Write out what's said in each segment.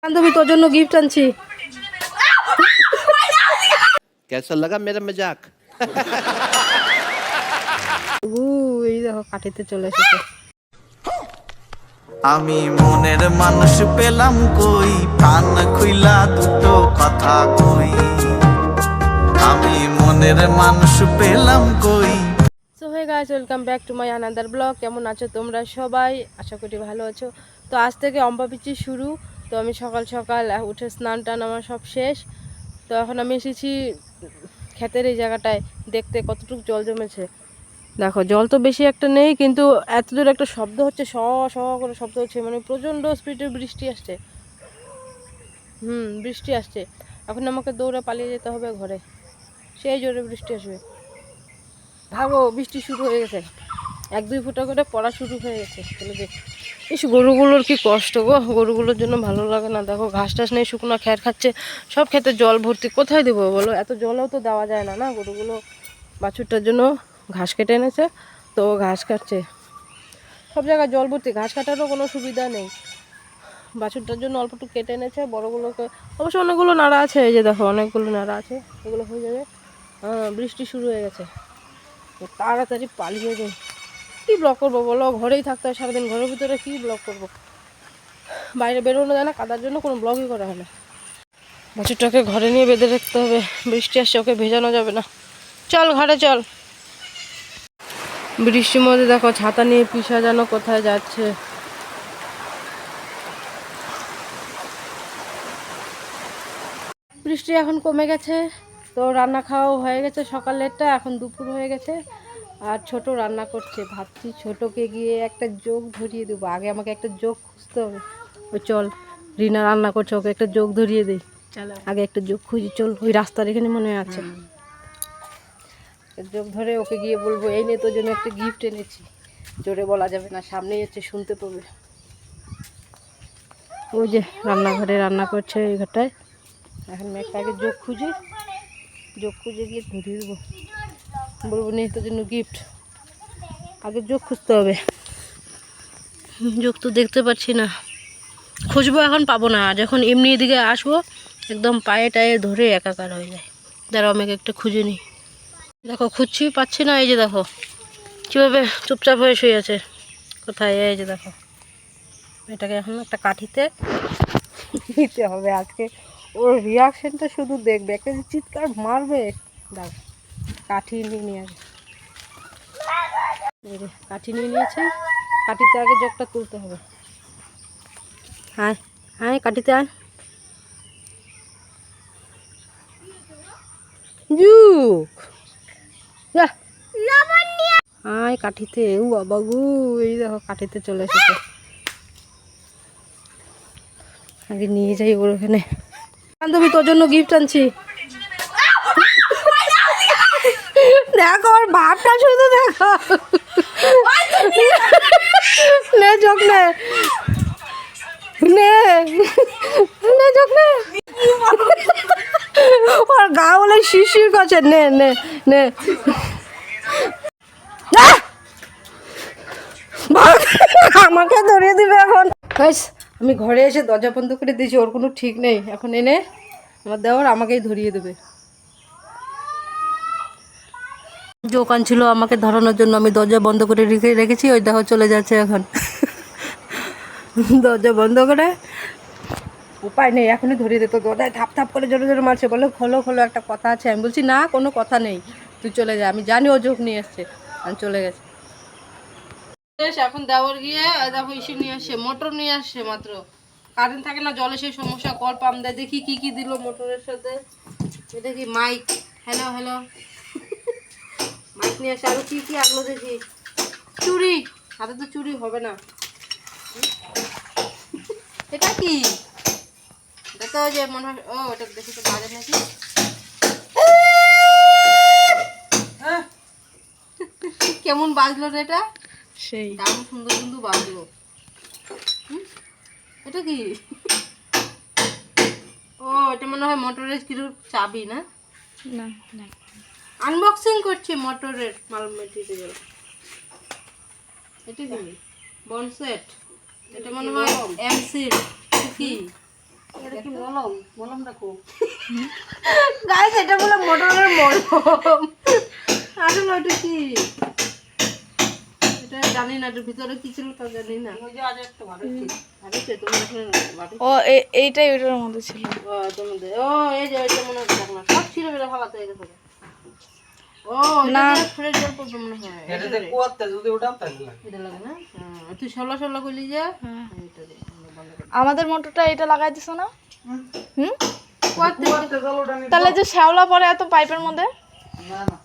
বান্ধবী তোর জন্য গিফট আনছি। कैसा लगा मेरा मजाक? এই দেখো কাটিতে চলে এসেছে। আমি মনের মানুষ পেলাম কই, প্রাণ খুইলা দুটো কথা কই। আমি মনের মানুষ পেলাম কই। So hey guys, welcome back to my another blog. কেমন আছো তোমরা সবাই? আশা করি ভালো আছো। তো আজ থেকে অম্বাপিচি শুরু। তো আমি সকাল সকাল উঠে স্নান টান আমার সব শেষ। তো এখন আমি এসেছি ক্ষেতের এই জায়গাটায় দেখতে কতটুকু জল জমেছে। দেখো জল তো বেশি একটা নেই, কিন্তু এত দূর একটা শব্দ হচ্ছে, শ শ করে শব্দ হচ্ছে, মানে প্রচণ্ড স্পিডে বৃষ্টি আসছে। বৃষ্টি আসছে। এখন আমাকে দৌড়ে পালিয়ে যেতে হবে ঘরে, সেই জোরে বৃষ্টি আসবে। ভাবো বৃষ্টি শুরু হয়ে গেছে, 1-2 ফুটা করে পড়া শুরু হয়ে গেছে। চলে যে ইস, গরুগুলোর কি কষ্ট গো, গরুগুলোর জন্য ভালো লাগে না। দেখো ঘাস টাস নেই, শুকনো খ্যার খাচ্ছে, সব খেতে জল ভর্তি। কোথায় দেবো বলো? এত জলও তো দেওয়া যায় না। না, গরুগুলো বাছুরটার জন্য ঘাস কেটে এনেছে, তো ঘাস কাটছে। সব জায়গায় জল ভর্তি, ঘাস কাটারও কোনো সুবিধা নেই। বাছুরটার জন্য অল্পটুকু কেটে এনেছে, বড়গুলোকে অবশ্য অনেকগুলো নাড়া আছে। এই যে দেখো অনেকগুলো নাড়া আছে, এগুলো হয়ে যাবে। বৃষ্টি শুরু হয়ে গেছে, তাড়াতাড়ি পালিয়ে যাই। কী ব্লগ করবো বলো? ঘরেই থাকতে হয় সারাদিন, ঘরের ভিতরে কী ব্লগ করবো? বাইরে বেরোনো যায় না, কাদার জন্য কোনো ব্লগই করা হয় না। বাছুরটাকে ঘরে নিয়ে বেঁধে রাখতে হবে, বৃষ্টি আসছে, ওকে ভেজানো যাবে না। চল ঘরে চল। বৃষ্টির মধ্যে দেখো ছাতা নিয়ে পিসা যেন কোথায় যাচ্ছে। বৃষ্টি এখন কমে গেছে, তো রান্না খাওয়াও হয়ে গেছে সকালেরটা। এখন দুপুর হয়ে গেছে, আর ছোট রান্না করছে। ভাবছি ছোটকে গিয়ে একটা জোক ধরিয়ে দেবো। আগে আমাকে একটা জোক খুঁজতে হবে। ওই চল, রিনা রান্না করছে, ওকে একটা জোক ধরিয়ে দিই। আগে একটা জোক খুঁজি, চল। ওই রাস্তার এখানে মনে হয় আছে। জোক ধরে ওকে গিয়ে বলবো, এই নিয়ে তোর জন্য একটা গিফট এনেছি। জোরে বলা যাবে না, সামনেই হচ্ছে, শুনতে পাবে। ওই যে রান্নাঘরে রান্না করছে, এই ঘরটায়। এখন একটা আগে জোক খুঁজে গিয়ে ধরিয়ে দেবো, বলবো নেই তোর জন্য গিফট। আগে জোক খুঁজতে হবে, জোক তো দেখতে পাচ্ছি না। খুঁজবো, এখন পাবো না। যখন এমনি এদিকে আসবো, একদম পায়ে টায়ে ধরে একাকার হয়ে যায়। দাঁড়াও আমাকে একটা খুঁজে নিই। দেখো খুঁজছি, পাচ্ছি না। এই যে দেখো কীভাবে চুপচাপ হয়ে শুয়ে আছে। কোথায়? এই যে দেখো, এটাকে এখন একটা কাঠিতে নিতে হবে আজকে। ওর রিয়াকশনটা শুধু দেখবে, একটা যে চিৎকার মারবে। দাও, কাঠি নিয়ে আসবে। এই যে কাঠি নিয়ে নিয়েছে, কাঠিতে আগে জগটা তুলতে হবে। হ্যাঁ হ্যাঁ, কাঠিতে আয়। জুক আয় কাঠিতে। ও বাবা গু, এই দেখো কাঠিতে চলে এসেছে। আগে নিয়ে যাই ওর ওখানে। বান্ধবী তোর জন্য গিফট আনছি। দেখো ওর ভাবটা শুধু দেখো। নে চোখ নে, নে নে চোখ নে। ওর গা বলে শিশির করছে। নে নে নে। আমাকে ধরিয়ে দিবে এখন। আমি ঘরে এসে দরজা বন্ধ করে দিয়েছি, ওর কোনো ঠিক নেই। এখন এনে আমার দেওয়ার আমাকেই ধরিয়ে দেবে। দোকান ছিল আমাকে ধরানোর জন্য, আমি দরজা বন্ধ করে রেখেছি। ওই দেখো চলে যাচ্ছে এখন। দরজা বন্ধ করে উপায় নেই, এখনই ধরিয়ে দিত। দরজায় থাপ থাপ করে জোরে জোরে মারছে, বলে খোলো খোলো, একটা কথা আছে। আমি বলছি না, কোনো কথা নেই, তুই চলে যা। আমি জানি ও যোগ নিয়ে এসছে, আমি চলে গেছে। এখন দেওয়ার গিয়ে দেখো ইসে নিয়ে আসছে, মোটর নিয়ে আসছে। মাত্র কারেন্ট থাকে না, জলে সেই সমস্যা, কল পাম্প দেয়। দেখি কি কি দিল মোটরের সাথে। এটা কি মাইক? হ্যালো হ্যালো, মাইক নিয়ে আসে। আরো কি কি আনলো দেখি। চুড়ি, হাতে তো চুড়ি হবে না। এটা কি? এটা তো যে মনে হয়, ও এটা দেখি তো বাজে নাকি। কেমন বাজলো রে এটা? সেই দারুণ সুন্দর কিন্তু বাজলো। এটা কি? ও এটা মনে হয় মোটরের কিছু চাবি না? না না, আনবক্সিং করছি মোটরের মাল মেটেরিয়াল। এটা কি? বনসেট। এটা মনে হয় এমসির কি? একটু মলম রাখো গাইস, এটা বলে মোটরের মলম। আসলে ওটা কি এটা জানি না, এর ভিতরে কি ছিল তা জানি না। ওই যে আজ একটা বাড়িতে তুমি এখন বাড়ি ও এইটাই ওইটার মধ্যে ছিল। ও তোমাদের ও এই যে এটা মনে হচ্ছে না সব ছিল বেলা ভাগাতে গেছে। ও না ফ্রেশ জল পড়বে মনে হয়। এটাতে কোয়াতে যদি ওটা তাহলে এটা লাগে না। তুই সলা কইলি যে এটা দে বন্ধ কর। আমাদের মোটরটা এটা লাগাই দিছো না? কোয়াতে জল ওটা নি। তাহলে যে শ্যাওলা পড়ে এত পাইপের মধ্যে? না না,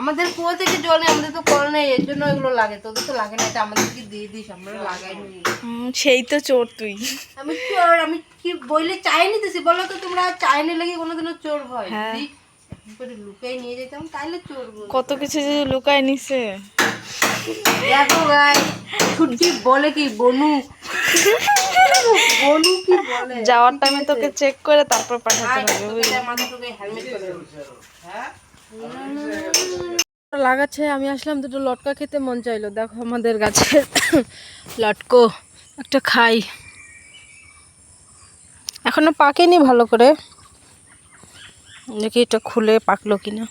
আমাদের কুয়া থেকে জল নেই, আমাদের তো কল নেই, এর জন্য এগুলো লাগে। তোদের তো লাগে না, এটা আমাদেরকে দিয়ে দিস, আমরা লাগাইনি। সেই তো চোর তুই। আমি চোর? আমি কি বইলে চাই নিতেছি বলো তো? তোমরা চাই নিলে কি কোনোদিনও চোর হয়? যদি লুকাই নিয়ে যেতাম তাহলে চোর বলতো। কত কিছু যে লুকায় নিছে। দেখো গাই, ছুটি বলে কি বনু বনু কি বলে, যাওয়ার টাইমে তোকে চেক করে তারপর পাঠাতে হবে বুঝলি? মাথাটাকে হেলমেট করে হ্যাঁ লাগাচ্ছে। আমি আসলাম দুটো লটকা খেতে মন চাইলো। দেখো আমাদের গাছে লটকো, একটা খাই। এখনো পাকেনি ভালো করে, দেখি এটা খুলে পাকলো কিনা।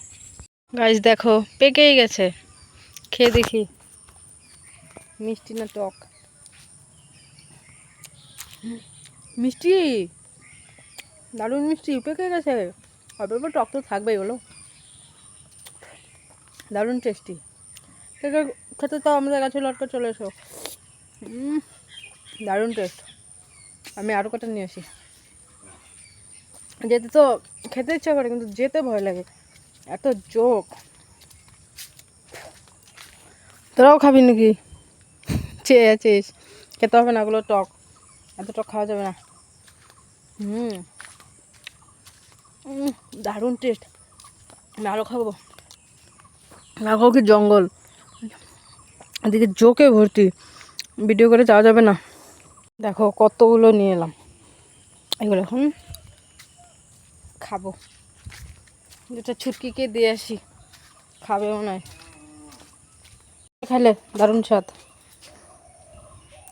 গাছ দেখো পেকেই গেছে, খেয়ে দেখি মিষ্টি না টক। মিষ্টি, দারুণ মিষ্টি, পেকে গেছে। অল্প টক তো থাকবেই, বলো দারুণ টেস্টি। পেকে খেতে তো আমাদের গাছে লটকা চলে এসো। দারুণ টেস্ট। আমি আরও কটা নিয়ে আসি। যেতে তো খেতে ইচ্ছা করে কিন্তু যেতে ভয় লাগে, এত জোক। তোরাও খাবি নাকি? চেয়ে আছিস? খেতে হবে না, ওগুলো টক, এত টক খাওয়া যাবে না। দারুণ টেস্ট। আমি আরও খাবো। দেখো কি জঙ্গল, এদিকে জোকে ভর্তি, ভিডিও করে যাওয়া যাবে না। দেখো কতগুলো নিয়ে এলাম, এগুলো এখন খাবো। যেটা ছুটকিকে দিয়ে আসি, খাবে মনে হয়। খাইলে দারুণ স্বাদ।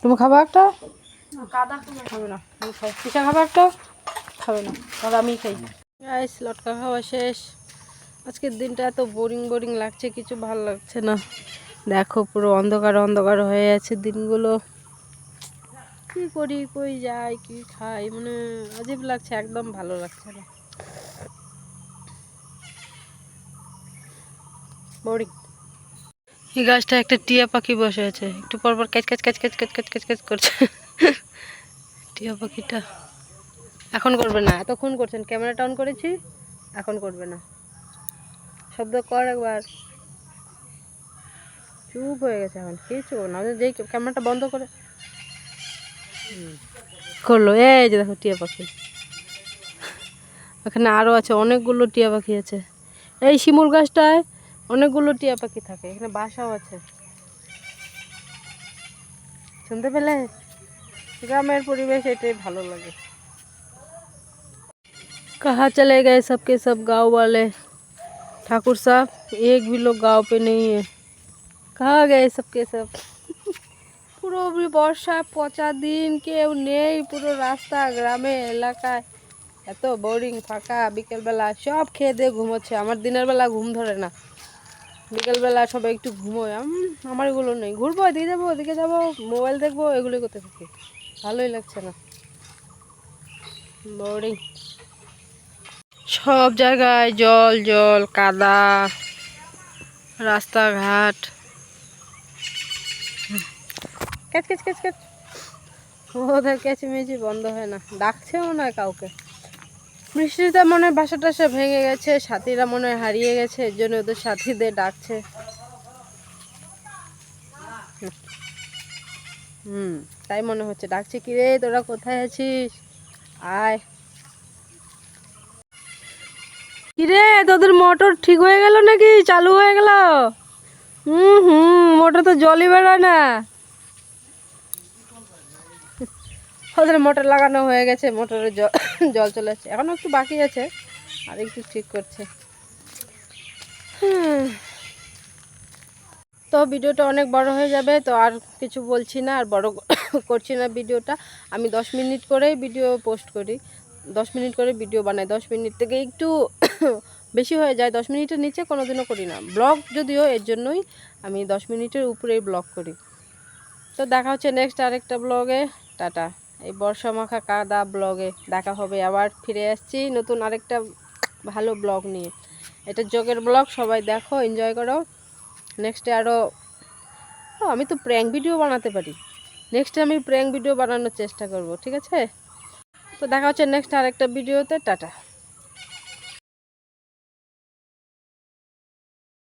তুমি খাবা একটা? কাদা খাবে না, আমি খাই। পিঠা খাবা একটা? খাবে না, আর আমি খাই। গাইস লটকা খাওয়া শেষ। আজকের দিনটা এত বোরিং লাগছে, কিছু ভালো লাগছে না। দেখো পুরো অন্ধকার হয়ে আছে দিনগুলো। কি করি, কই যাই, কি খাই, মানে আজীব লাগছে, একদম ভালো লাগছে না, বোরিং। এই গাছটা একটা টিয়া পাখি বসে আছে, একটু পরপর catch catch catch catch catch catch catch catch করছে। টিয়া পাখিটা এখন করবে না, এতক্ষণ করছেন, ক্যামেরাটা অন করেছি, এখন করবে না। শব্দ কর একবার। চুপ হয়ে গেছে, এখন কিছু না, যেই ক্যামেরাটা বন্ধ করে করলো। এই যে দেখো টিয়া পাখি, এখানে আরও আছে, অনেকগুলো টিয়া পাখি আছে। এই শিমুল গাছটায় অনেকগুলো টিয়া পাখি থাকে, এখানে বাসাও আছে। শুনতে পেলে? গ্রামের পরিবেশ এটাই ভালো লাগে। कहाँ चले गए सबके सब गांव वाले? ठाकुर साहब एक भी लोग गांव पे नहीं है, कहाँ गए सबके सब? পুরো বর্ষা, পচা দিন, কেউ নেই, পুরো রাস্তা গ্রামে এলাকায় এত বোরিং, ফাঁকা। বিকেলবেলা সব খেয়ে দিয়ে ঘুমোচ্ছে, আমার দিনের বেলা ঘুম ধরে না, বিকেলবেলা সবাই একটু ঘুমোয়। আমার এগুলো নেই, ঘুরবো, এদিকে যাবো, মোবাইল দেখবো, এগুলোই করতে থাকি, ভালোই লাগছে না, বোরিং। সব জায়গায় জল জল, কাদা, রাস্তাঘাট। ক্যাচ ক্যাচ ক্যাচ ক্যাচ, ওদের ক্যাচিমেচি বন্ধ হয় না, ডাকছে মনে হয় কাউকে। বৃষ্টিতে মনে হয় বাসা টাসা ভেঙে গেছে, সাথীরা মনে হয় হারিয়ে গেছে, এর জন্য ওদের সাথীদের ডাকছে। তাই মনে হচ্ছে ডাকছে, কিরে তোরা কোথায় আছিস, আয়। কিরে তোদের মোটর ঠিক হয়ে গেল নাকি, চালু হয়ে গেল? মোটর তো জলই বেরোয় না। ওদের মোটর লাগানো হয়ে গেছে, মোটরে জল চলে আসছে, এখনো একটু বাকি আছে, আর একটু ঠিক করছে। তো ভিডিওটা অনেক বড় হয়ে যাবে, তো আর কিছু বলছি না, আর বড় করছি না ভিডিওটা। আমি 10 মিনিট করেই ভিডিও পোস্ট করি, 10 মিনিট করে ভিডিও বানাই। 10 মিনিট থেকে একটু বেশি হয়ে যায়, 10 মিনিটের নিচে কোনোদিনও করি না ব্লগ, যদিও এর জন্যই আমি 10 মিনিটের উপরেই ব্লগ করি। তো দেখা হচ্ছে নেক্সট আরেকটা ব্লগে। টাটা। এই বর্ষা মাখা কাদা ব্লগে দেখা হবে। আবার ফিরে আসছি নতুন আরেকটা ভালো ব্লগ নিয়ে। এটা যোগের ব্লগ, সবাই দেখো, এনজয় করো। নেক্সটে আরও আমি তো প্র্যাঙ্ক ভিডিও বানাতে পারি, নেক্সটে আমি প্র্যাঙ্ক ভিডিও বানানোর চেষ্টা করব, ঠিক আছে? তো দেখা হচ্ছে নেক্সট আরেকটা ভিডিওতে। টাটা।